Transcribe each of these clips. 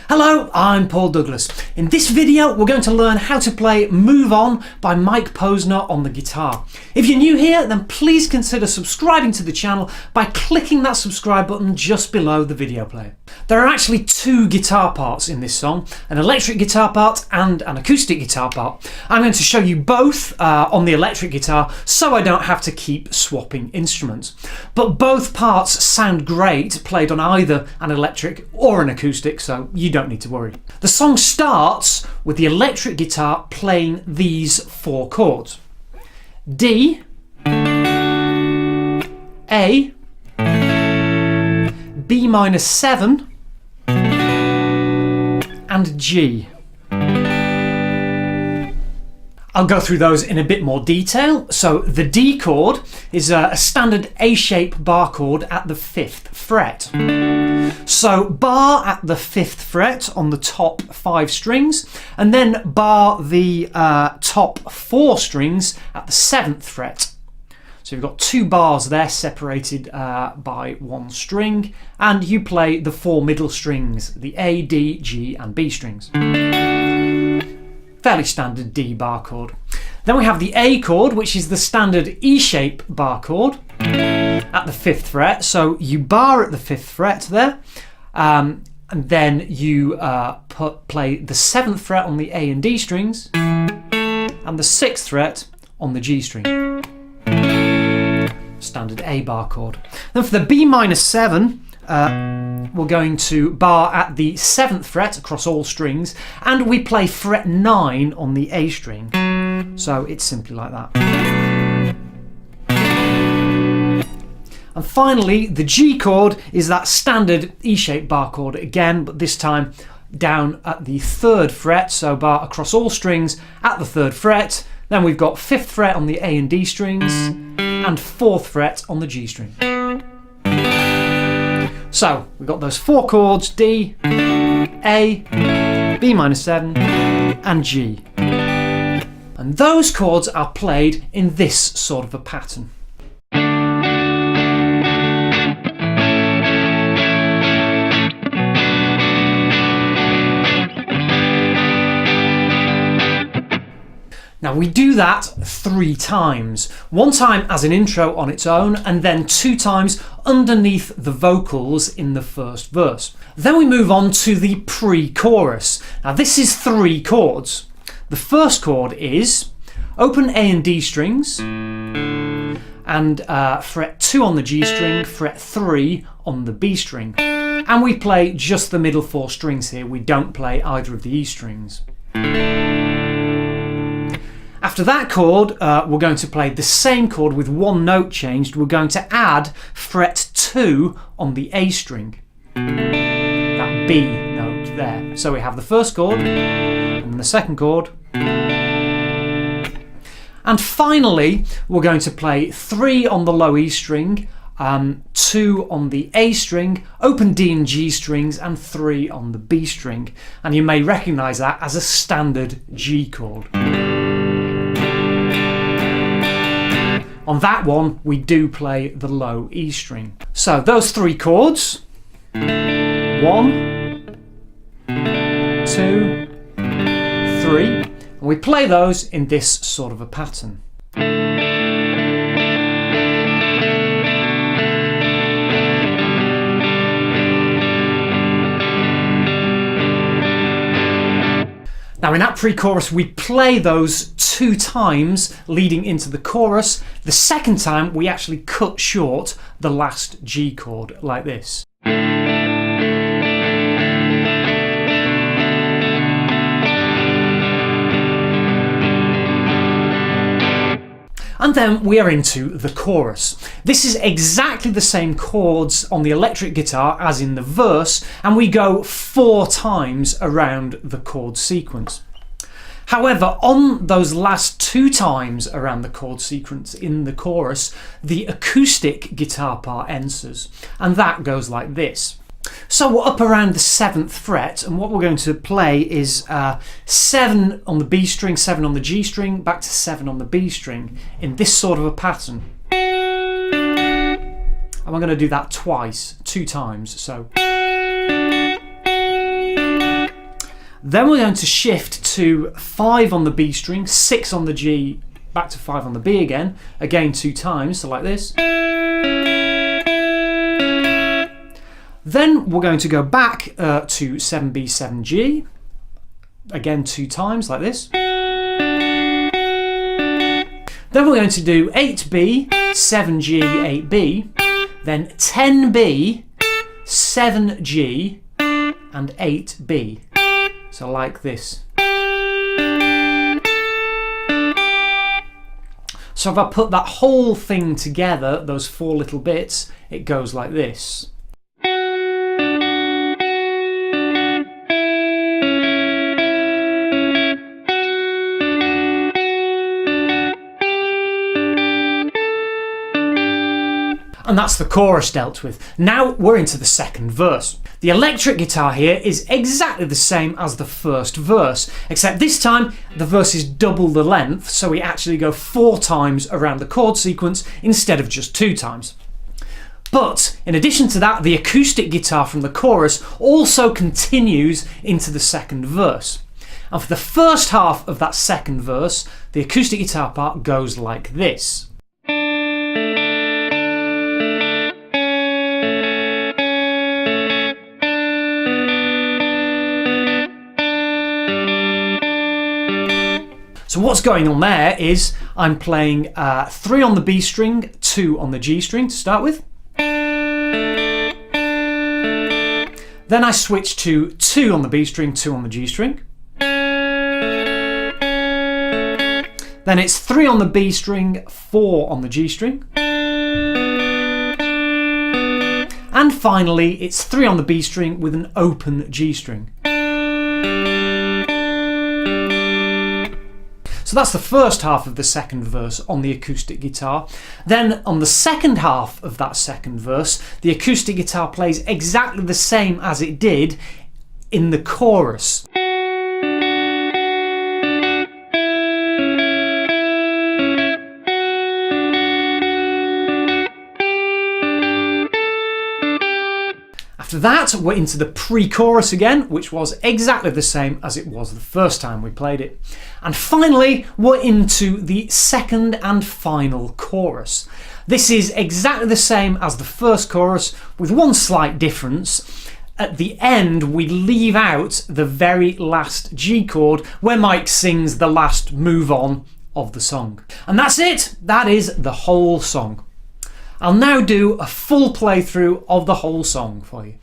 Hello, I'm Paul Douglas. In this video we're going to learn how to play Move On by Mike Posner on the guitar. If you're new here, then please consider subscribing to the channel by clicking that subscribe button just below the video player. There are actually two guitar parts in this song, an electric guitar part and an acoustic guitar part. I'm going to show you both on the electric guitar so I don't have to keep swapping instruments. But both parts sound great played on either an electric or an acoustic, so you don't need to worry. The song starts with the electric guitar playing these four chords: D, A, B minor 7 and G. I'll go through those in a bit more detail. So the D chord is a standard A-shape bar chord at the 5th fret. So bar at the 5th fret on the top 5 strings, and then bar the top 4 strings at the 7th fret. So you've got 2 bars there separated by 1 string, and you play the 4 middle strings, the A, D, G and B strings. Fairly standard D bar chord. Then we have the A chord, which is the standard E-shape bar chord at the 5th fret. So you bar at the 5th fret there, and then you play the 7th fret on the A and D strings and the 6th fret on the G string. Standard A bar chord. Then for the B minor 7, we're going to bar at the 7th fret across all strings, and we play fret 9 on the A string. So it's simply like that. And finally, the G chord is that standard E-shaped bar chord again, but this time down at the 3rd fret, so bar across all strings at the 3rd fret. Then we've got 5th fret on the A and D strings and 4th fret on the G string. So we've got those 4 chords: D, A, B minor 7 and G. And those chords are played in this sort of a pattern. Now we do that 3 times. 1 time as an intro on its own, and then 2 times underneath the vocals in the first verse. Then we move on to the pre-chorus. Now this is 3 chords. The first chord is open A and D strings, and fret 2 on the G string, fret 3 on the B string. And we play just the middle 4 strings here. We don't play either of the E strings. After that chord, we're going to play the same chord with 1 note changed. We're going to add fret 2 on the A string, that B note there. So we have the first chord and the second chord. And finally, we're going to play 3 on the low E string, 2 on the A string, open D and G strings, and 3 on the B string. And you may recognise that as a standard G chord. On that one, we do play the low E string. So those 3 chords, 1, 2, 3, and we play those in this sort of a pattern. Now in that pre-chorus we play those 2 times leading into the chorus. The second time we actually cut short the last G chord like this. And then we are into the chorus. This is exactly the same chords on the electric guitar as in the verse, and we go 4 times around the chord sequence. However, on those last 2 times around the chord sequence in the chorus, the acoustic guitar part enters, and that goes like this. So we're up around the 7th fret, and what we're going to play is 7 on the B string, 7 on the G string, back to 7 on the B string in this sort of a pattern. And we're going to do that twice, 2 times. So Then we're going to shift to 5 on the B string, 6 on the G, back to 5 on the B again 2 times, so like this. Then we're going to go back to 7B, 7G, again 2 times, like this. Then we're going to do 8B, 7G, 8B, then 10B, 7G, and 8B. So like this. So if I put that whole thing together, those 4 little bits, it goes like this. And that's the chorus dealt with. Now we're into the second verse. The electric guitar here is exactly the same as the first verse, except this time the verse is double the length, so we actually go 4 times around the chord sequence instead of just 2 times. But in addition to that, the acoustic guitar from the chorus also continues into the second verse. And for the first half of that second verse, the acoustic guitar part goes like this. So what's going on there is I'm playing 3 on the B string, 2 on the G string to start with. Then I switch to 2 on the B string, 2 on the G string. Then it's 3 on the B string, 4 on the G string. And finally, it's 3 on the B string with an open G string. So that's the first half of the second verse on the acoustic guitar. Then on the second half of that second verse, the acoustic guitar plays exactly the same as it did in the chorus. After that, we're into the pre-chorus again, which was exactly the same as it was the first time we played it. And finally, we're into the second and final chorus. This is exactly the same as the first chorus, with one slight difference. At the end, we leave out the very last G chord, where Mike sings the last move on of the song. And that's it. That is the whole song. I'll now do a full playthrough of the whole song for you.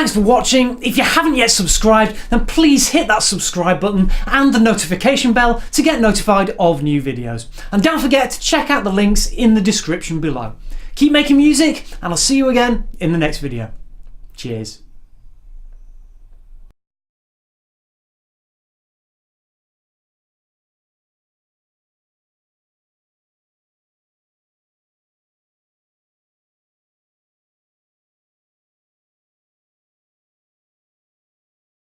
thanks for watching. If you haven't yet subscribed, then please hit that subscribe button and the notification bell to get notified of new videos. And don't forget to check out the links in the description below. Keep making music, and I'll see you again in the next video. Cheers.